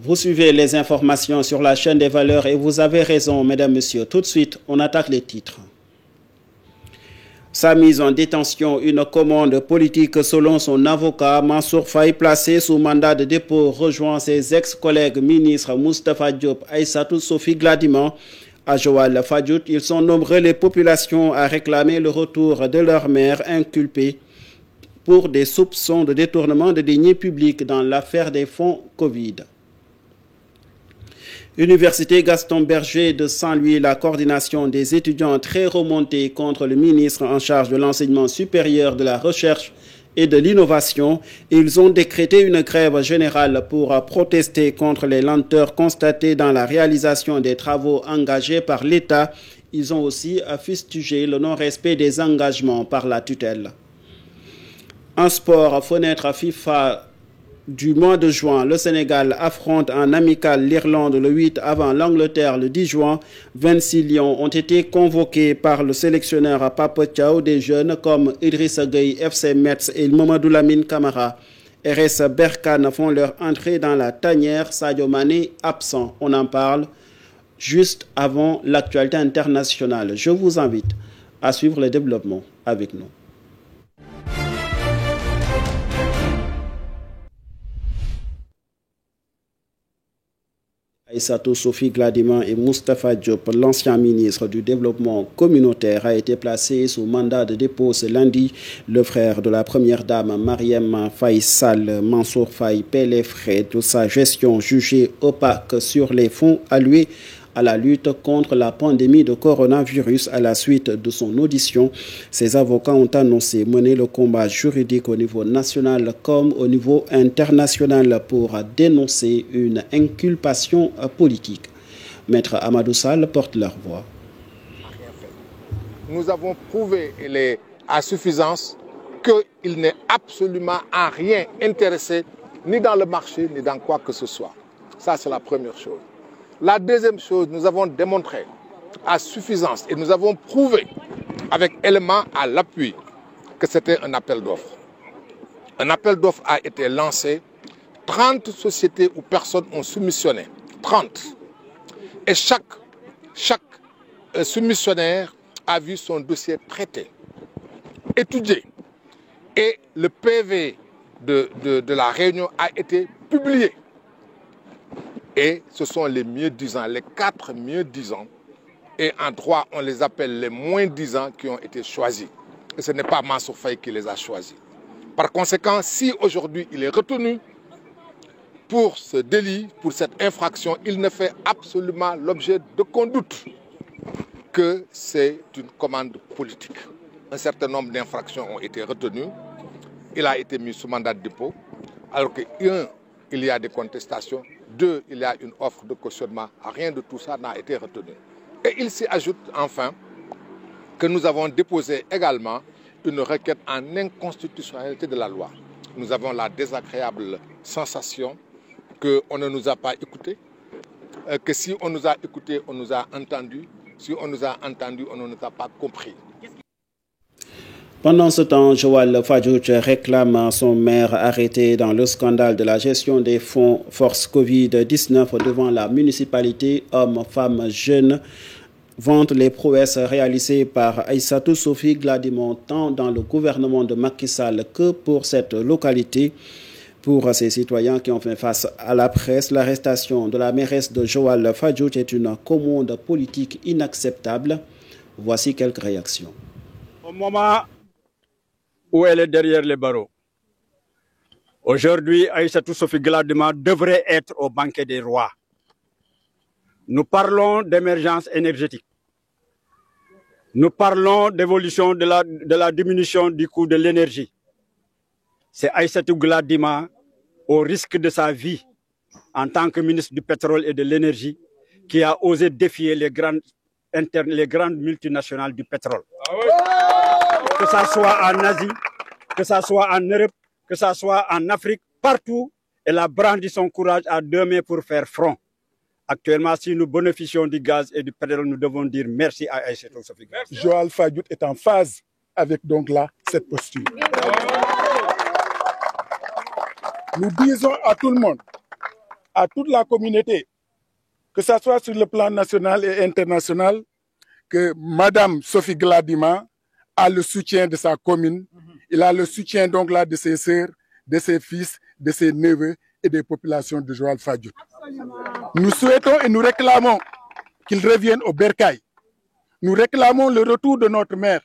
Vous suivez les informations sur la chaîne des valeurs et vous avez raison, mesdames, messieurs. Tout de suite, on attaque les titres. Sa mise en détention, une commande politique selon son avocat. Mansour Faye, placé sous mandat de dépôt, rejoint ses ex-collègues ministres Moustapha Diop, Aïssatou Sophie Gladima. À Joal Fadiout, ils sont nombreux les populations à réclamer le retour de leur maire inculpé pour des soupçons de détournement de deniers publics dans l'affaire des fonds Covid. Université Gaston Berger de Saint-Louis, la coordination des étudiants très remontée contre le ministre en charge de l'enseignement supérieur, de la recherche et de l'innovation. Ils ont décrété une grève générale pour protester contre les lenteurs constatées dans la réalisation des travaux engagés par l'État. Ils ont aussi fustigé le non-respect des engagements par la tutelle. En sport, fenêtre FIFA du mois de juin, le Sénégal affronte en amical l'Irlande le 8 avant l'Angleterre le 10 juin. 26 lions ont été convoqués par le sélectionneur Papa Thiaw. Des jeunes comme Idrissa Gueye, FC Metz et Mamadou Lamine Camara. RS Berkane font leur entrée dans la tanière. Sadio Mané absent. On en parle juste avant l'actualité internationale. Je vous invite à suivre le développement avec nous. Aïssatou Sophie Gladima et Moustapha Diop, l'ancien ministre du Développement communautaire, a été placé sous mandat de dépôt ce lundi. Le frère de la première dame, Mariam Faye Sall, Mansour Faye, paie les frais de sa gestion jugée opaque sur les fonds alloués à la lutte contre la pandémie de coronavirus. À la suite de son audition, ses avocats ont annoncé mener le combat juridique au niveau national comme au niveau international pour dénoncer une inculpation politique. Maître Amadou Sall porte leur voix. Nous avons prouvé à suffisance qu'il n'est absolument à rien intéressé, ni dans le marché, ni dans quoi que ce soit. Ça, c'est la première chose. La deuxième chose, nous avons démontré à suffisance et nous avons prouvé avec éléments à l'appui que c'était un appel d'offres. Un appel d'offres a été lancé, 30 sociétés ou personnes ont soumissionné, 30. Et chaque soumissionnaire a vu son dossier traité, étudié. Et le PV de la réunion a été publié. Et ce sont les mieux-disants, les 4 mieux-disants. Et en droit, on les appelle les moins-disants qui ont été choisis. Et ce n'est pas Mansour Faye qui les a choisis. Par conséquent, si aujourd'hui il est retenu pour ce délit, pour cette infraction, il ne fait absolument l'objet d'aucun doute que c'est une commande politique. Un certain nombre d'infractions ont été retenues. Il a été mis sous mandat de dépôt. Alors que, un, il y a des contestations. 2, il y a une offre de cautionnement. Rien de tout ça n'a été retenu. Et il s'y ajoute enfin que nous avons déposé également une requête en inconstitutionnalité de la loi. Nous avons la désagréable sensation qu'on ne nous a pas écoutés, que si on nous a écoutés, on nous a entendus. Si on nous a entendus, on ne nous a pas compris. Pendant ce temps, Joal Fadiout réclame son maire arrêté dans le scandale de la gestion des fonds Force Covid-19 devant la municipalité. Hommes, femmes, jeunes vantent les prouesses réalisées par Aïssatou Sophie Gladima tant dans le gouvernement de Macky Sall que pour cette localité. Pour ces citoyens qui ont fait face à la presse, l'arrestation de la mairesse de Joal Fadiout est une commande politique inacceptable. Voici quelques réactions. Au moment où elle est derrière les barreaux, aujourd'hui, Aïssatou Sophie Gladima devrait être au banquet des rois. Nous parlons d'émergence énergétique. Nous parlons d'évolution de la diminution du coût de l'énergie. C'est Aïssatou Gladima, au risque de sa vie en tant que ministre du pétrole et de l'énergie, qui a osé défier les grandes multinationales du pétrole. Que ça soit en Asie, que ça soit en Europe, que ça soit en Afrique, partout, elle a brandi son courage à 2 mains pour faire front. Actuellement, si nous bénéficions du gaz et du pétrole, nous devons dire merci à Aïssatou Sophie. Joal Fadiout est en phase avec donc là cette posture. Nous disons à tout le monde à toute la communauté, que ce soit sur le plan national et international, que Madame Sophie Gladima a le soutien de sa commune, il a le soutien donc là de ses sœurs, de ses fils, de ses neveux et des populations de Joal-Fadiouth. Nous souhaitons et nous réclamons qu'il revienne au bercail. Nous réclamons le retour de notre mère.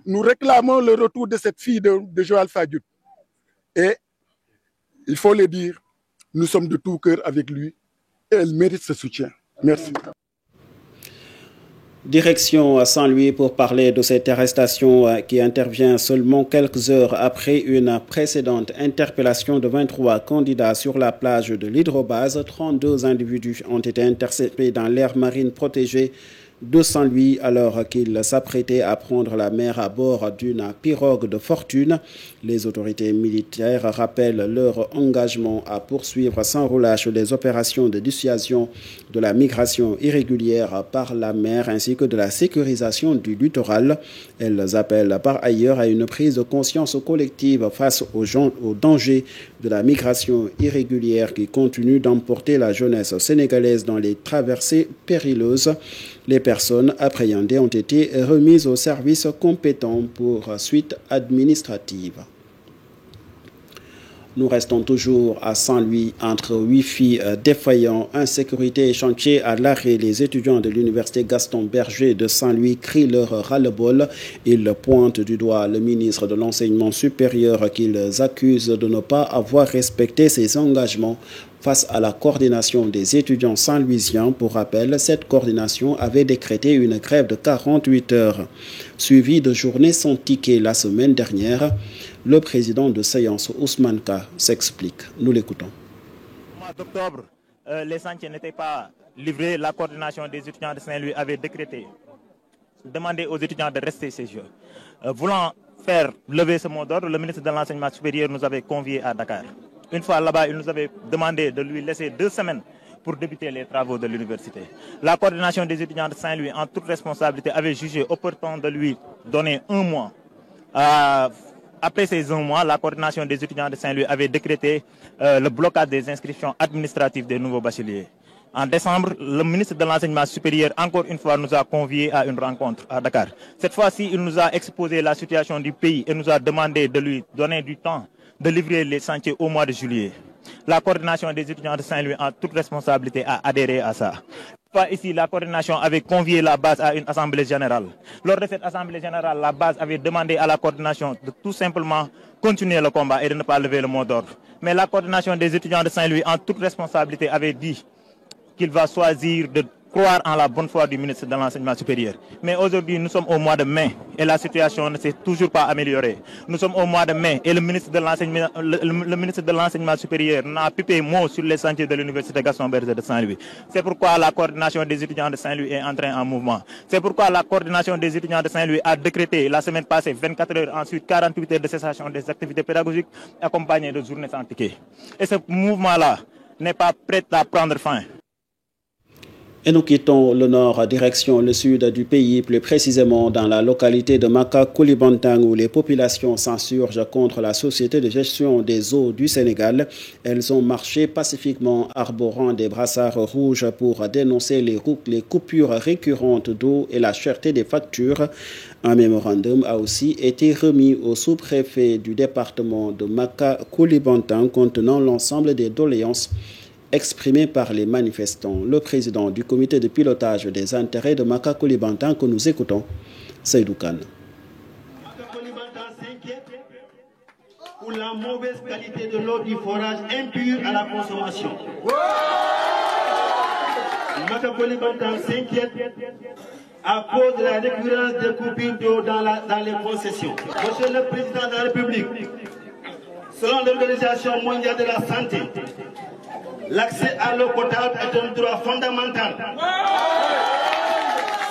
Nous réclamons le retour de cette fille de Joal-Fadiouth. Et il faut le dire, nous sommes de tout cœur avec lui et elle mérite ce soutien. Merci. Direction à Saint-Louis pour parler de cette arrestation qui intervient seulement quelques heures après une précédente interpellation de 23 candidats sur la plage de l'Hydrobase. 32 individus ont été interceptés dans l'aire marine protégée de Saint-Louis alors qu'ils s'apprêtaient à prendre la mer à bord d'une pirogue de fortune. Les autorités militaires rappellent leur engagement à poursuivre sans relâche les opérations de dissuasion de la migration irrégulière par la mer ainsi que de la sécurisation du littoral. Elles appellent par ailleurs à une prise de conscience collective face aux dangers de la migration irrégulière qui continue d'emporter la jeunesse sénégalaise dans les traversées périlleuses. Les personnes appréhendées ont été remises aux services compétents pour suite administrative. Nous restons toujours à Saint-Louis entre Wi-Fi défaillant, insécurité et chantier à l'arrêt. Les étudiants de l'université Gaston Berger de Saint-Louis crient leur ras-le-bol. Ils pointent du doigt le ministre de l'Enseignement supérieur qu'ils accusent de ne pas avoir respecté ses engagements face à la coordination des étudiants saint-louisiens. Pour rappel, cette coordination avait décrété une grève de 48 heures, suivie de journées sans ticket la semaine dernière. Le président de séance, Ousmane Ka, s'explique. Nous l'écoutons. Au mois d'octobre, les chantiers n'étaient pas livrés. La coordination des étudiants de Saint-Louis avait décrété, demandé aux étudiants de rester chez eux. Voulant faire lever ce mot d'ordre, le ministre de l'Enseignement supérieur nous avait conviés à Dakar. Une fois là-bas, il nous avait demandé de lui laisser 2 semaines pour débuter les travaux de l'université. La coordination des étudiants de Saint-Louis, en toute responsabilité, avait jugé opportun de lui donner 1 mois. Après ces 1 mois, la coordination des étudiants de Saint-Louis avait décrété le blocage des inscriptions administratives des nouveaux bacheliers. En décembre, le ministre de l'Enseignement supérieur, encore une fois, nous a conviés à une rencontre à Dakar. Cette fois-ci, il nous a exposé la situation du pays et nous a demandé de lui donner du temps de livrer les chantiers au mois de juillet. La coordination des étudiants de Saint-Louis, en toute responsabilité, a adhéré à ça. Ici, la coordination avait convié la base à une assemblée générale. Lors de cette assemblée générale, la base avait demandé à la coordination de tout simplement continuer le combat et de ne pas lever le mot d'ordre. Mais la coordination des étudiants de Saint-Louis, en toute responsabilité, avait dit qu'il va choisir de croire en la bonne foi du ministre de l'Enseignement supérieur. Mais aujourd'hui, nous sommes au mois de mai et la situation ne s'est toujours pas améliorée. Nous sommes au mois de mai et le ministre de l'Enseignement supérieur n'a pipé mot sur les chantiers de l'université Gaston Berger de Saint-Louis. C'est pourquoi la coordination des étudiants de Saint-Louis est entrée en mouvement. C'est pourquoi la coordination des étudiants de Saint-Louis a décrété la semaine passée 24 heures, ensuite 48 heures de cessation des activités pédagogiques accompagnées de journées sans ticket. Et ce mouvement-là n'est pas prêt à prendre fin. Et nous quittons le nord, direction le sud du pays, plus précisément dans la localité de Maka-Koulibantang où les populations s'insurgent contre la société de gestion des eaux du Sénégal. Elles ont marché pacifiquement, arborant des brassards rouges pour dénoncer les coupures récurrentes d'eau et la cherté des factures. Un mémorandum a aussi été remis au sous-préfet du département de Maka-Koulibantang contenant l'ensemble des doléances exprimé par les manifestants. Le président du comité de pilotage des intérêts de Maka-Koulibantang que nous écoutons, Seydou Kane. Maka-Koulibantang s'inquiète pour la mauvaise qualité de l'eau du forage impure à la consommation. Maka-Koulibantang s'inquiète à cause de la récurrence des coupures d'eau dans les concessions. Monsieur le Président de la République, selon l'Organisation mondiale de la santé, l'accès à l'eau potable est un droit fondamental.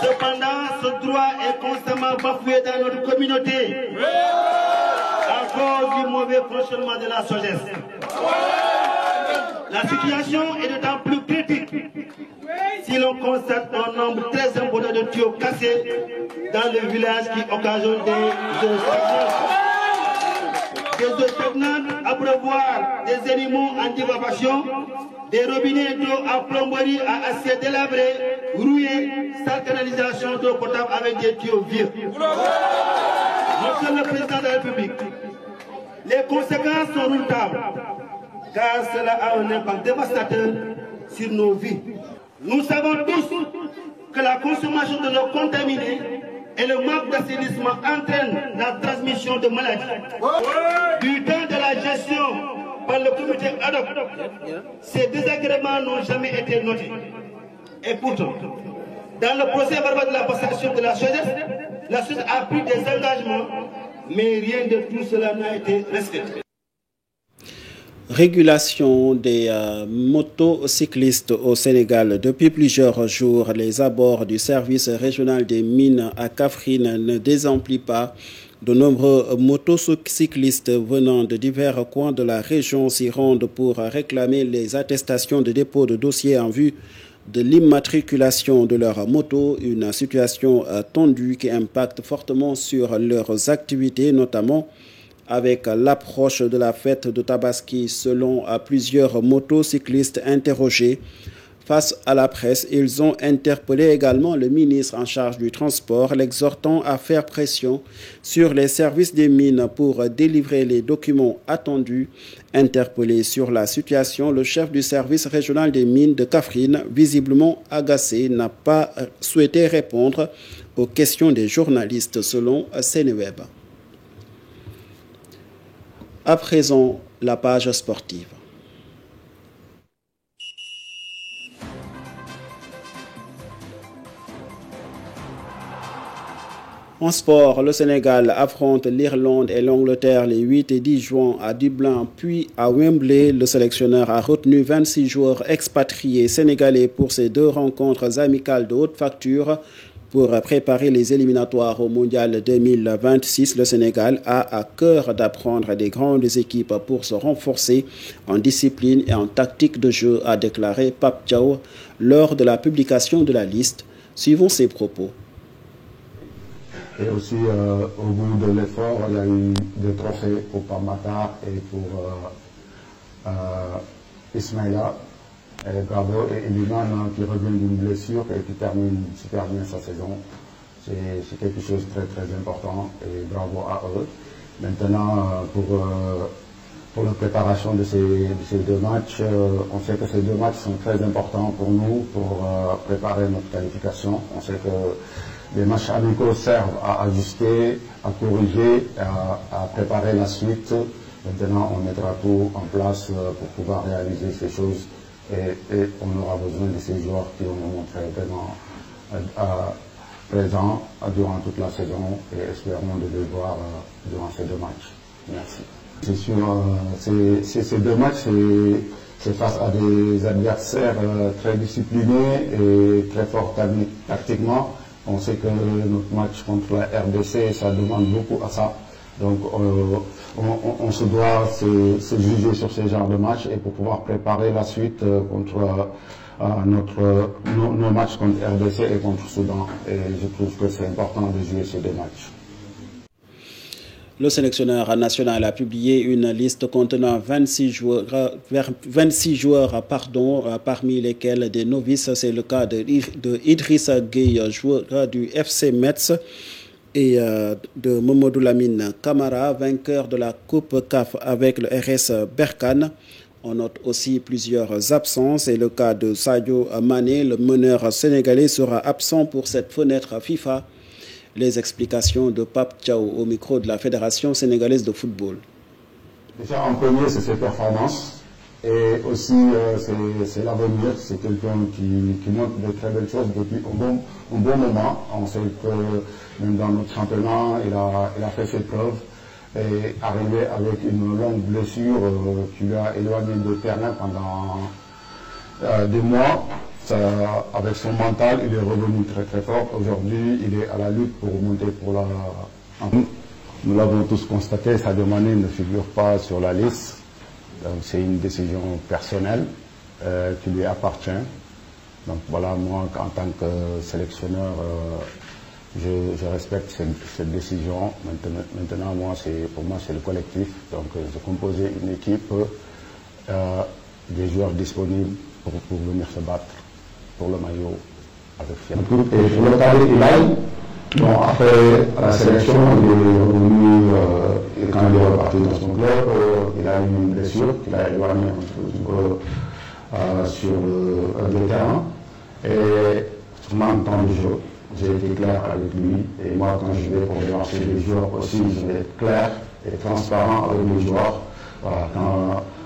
Cependant, ce droit est constamment bafoué dans notre communauté à cause du mauvais fonctionnement de la SOGES. La situation est d'autant plus critique si l'on constate un nombre très important de tuyaux cassés dans le village qui occasionne des eaux stagnantes. des eaux stagnantes, abreuvoirs des animaux en divagation, des robinets d'eau en plomberie à assiettes délabrées, rouillées, sans canalisation d'eau potable avec des tuyaux vieux. Monsieur le Président de la République, les conséquences sont redoutables, car cela a un impact dévastateur sur nos vies. Nous savons tous que la consommation de l'eau contaminée et le manque d'assainissement entraînent la transmission de maladies. Du temps de la gestion par le comité ad hoc, ces désagréments n'ont jamais été notés. Et pourtant, dans le procès verbal de la passation de la SOGES a pris des engagements, mais rien de tout cela n'a été respecté. Régulation des motocyclistes au Sénégal. Depuis plusieurs jours, les abords du service régional des mines à Kaffrine ne désemplissent pas. De nombreux motocyclistes venant de divers coins de la région s'y rendent pour réclamer les attestations de dépôt de dossiers en vue de l'immatriculation de leur moto, une situation tendue qui impacte fortement sur leurs activités, notamment avec l'approche de la fête de Tabaski. Selon plusieurs motocyclistes interrogés face à la presse, ils ont interpellé également le ministre en charge du transport, l'exhortant à faire pression sur les services des mines pour délivrer les documents attendus. Interpellé sur la situation, le chef du service régional des mines de Kaffrine, visiblement agacé, n'a pas souhaité répondre aux questions des journalistes, selon Sénéweb. À présent, la page sportive. En sport, le Sénégal affronte l'Irlande et l'Angleterre les 8 et 10 juin à Dublin, puis à Wembley. Le sélectionneur a retenu 26 joueurs expatriés sénégalais pour ces deux rencontres amicales de haute facture. Pour préparer les éliminatoires au Mondial 2026, le Sénégal a à cœur d'apprendre des grandes équipes pour se renforcer en discipline et en tactique de jeu, a déclaré Pape Thiaw lors de la publication de la liste. Suivons ses propos. Et aussi, au bout de l'effort, il y a eu des trophées pour Pamata et pour Ismaïla. Et bravo, et Iliman qui revient d'une blessure et qui termine super bien sa saison. C'est quelque chose de très très important et bravo à eux. Maintenant, pour la préparation de ces deux matchs, on sait que ces deux matchs sont très importants pour nous, pour préparer notre qualification. On sait que les matchs amicaux servent à ajuster, à corriger, à préparer la suite. Maintenant, on mettra tout en place pour pouvoir réaliser ces choses. Et on aura besoin de ces joueurs qui ont montré vraiment présents durant toute la saison et espérons de les voir durant ces deux matchs. Merci. C'est sûr, ces deux matchs, c'est face à des adversaires très disciplinés et très forts tactiquement. On sait que notre match contre la RDC, ça demande beaucoup à ça. Donc on se doit se juger sur ce genre de match et pour pouvoir préparer la suite contre nos matchs contre RDC et contre Soudan. Et je trouve que c'est important de jouer ces deux matchs. Le sélectionneur national a publié une liste contenant 26 joueurs, parmi lesquels des novices. C'est le cas de Idrissa Gueye, joueur du FC Metz, et de Mamadou Lamine Camara, vainqueur de la Coupe CAF avec le RS Berkane. On note aussi plusieurs absences et le cas de Sadio Mané, le meneur sénégalais, sera absent pour cette fenêtre FIFA. Les explications de Pape Thiaw au micro de la Fédération sénégalaise de football. Déjà en premier, c'est ses performances et aussi c'est l'avenir. C'est quelqu'un qui montre de très belles choses depuis un bon moment. On sait que même dans notre championnat, il a fait ses preuves et arrivé avec une longue blessure qui lui a éloigné de terrain pendant des mois. Avec son mental, il est revenu très très fort. Aujourd'hui, il est à la lutte pour monter pour la... Nous l'avons tous constaté, Sadio Mané ne figure pas sur la liste. C'est une décision personnelle qui lui appartient. Donc voilà, moi, en tant que sélectionneur, je respecte cette décision. Maintenant, pour moi, c'est le collectif. Donc, j'ai composé une équipe des joueurs disponibles pour venir se battre pour le maillot avec fierté. Et pour le cas de bon, après la sélection, il est revenu, quand il est reparti dans son club, il a eu une blessure qu'il a éloigné un peu sur le terrain. Et sûrement en temps de jeu, j'ai été clair avec lui. Et moi, quand je vais pour lancer les joueurs aussi, je vais être clair et transparent avec les joueurs. Voilà,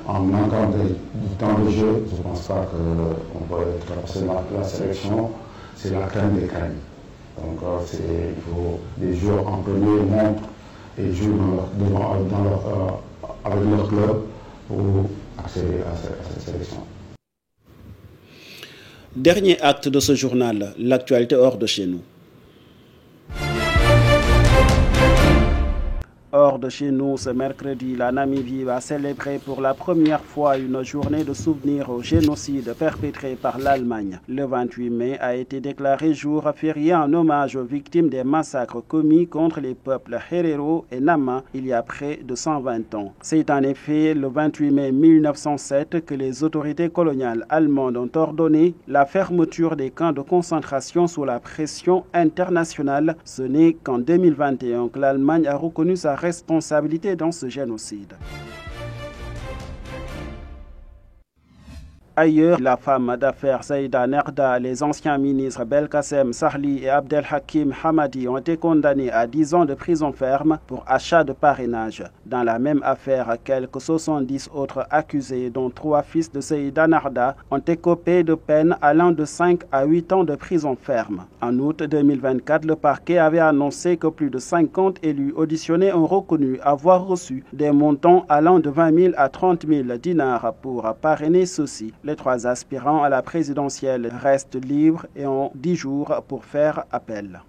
en manquant du temps de jeu, je ne pense pas qu'on peut être parce que la sélection, c'est la crème des crèmes. Donc il faut des joueurs en premier montrent et jouent avec leur club pour accéder à cette sélection. Dernier acte de ce journal, l'actualité hors de chez nous. Hors de chez nous, ce mercredi, la Namibie va célébrer pour la première fois une journée de souvenir au génocide perpétré par l'Allemagne. Le 28 mai a été déclaré jour férié en hommage aux victimes des massacres commis contre les peuples Herero et Nama il y a près de 120 ans. C'est en effet le 28 mai 1907 que les autorités coloniales allemandes ont ordonné la fermeture des camps de concentration sous la pression internationale. Ce n'est qu'en 2021 que l'Allemagne a reconnu sa responsabilité dans ce génocide. Ailleurs, la femme d'affaires Saïda Nerda, les anciens ministres Belkacem Sarli et Abdelhakim Hamadi ont été condamnés à 10 ans de prison ferme pour achat de parrainage. Dans la même affaire, quelques 70 autres accusés, dont 3 fils de Saïda Nerda, ont écopé de peines allant de 5 à 8 ans de prison ferme. En août 2024, le parquet avait annoncé que plus de 50 élus auditionnés ont reconnu avoir reçu des montants allant de 20 000 à 30 000 dinars pour parrainer ceux-ci. Les 3 aspirants à la présidentielle restent libres et ont 10 jours pour faire appel.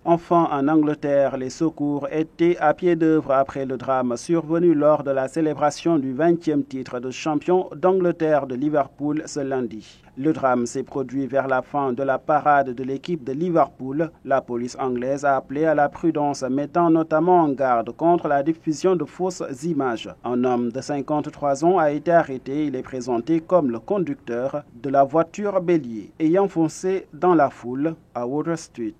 Enfin, en Angleterre, les secours étaient à pied d'œuvre après le drame survenu lors de la célébration du 20e titre de champion d'Angleterre de Liverpool ce lundi. Le drame s'est produit vers la fin de la parade de l'équipe de Liverpool. La police anglaise a appelé à la prudence, mettant notamment en garde contre la diffusion de fausses images. Un homme de 53 ans a été arrêté. Il est présenté comme le conducteur de la voiture bélier ayant foncé dans la foule à Water Street.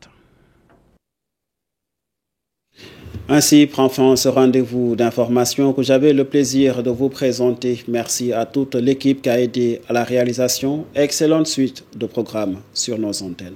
Ainsi prend fin ce rendez-vous d'information que j'avais le plaisir de vous présenter. Merci à toute l'équipe qui a aidé à la réalisation. Excellente suite de programmes sur nos antennes.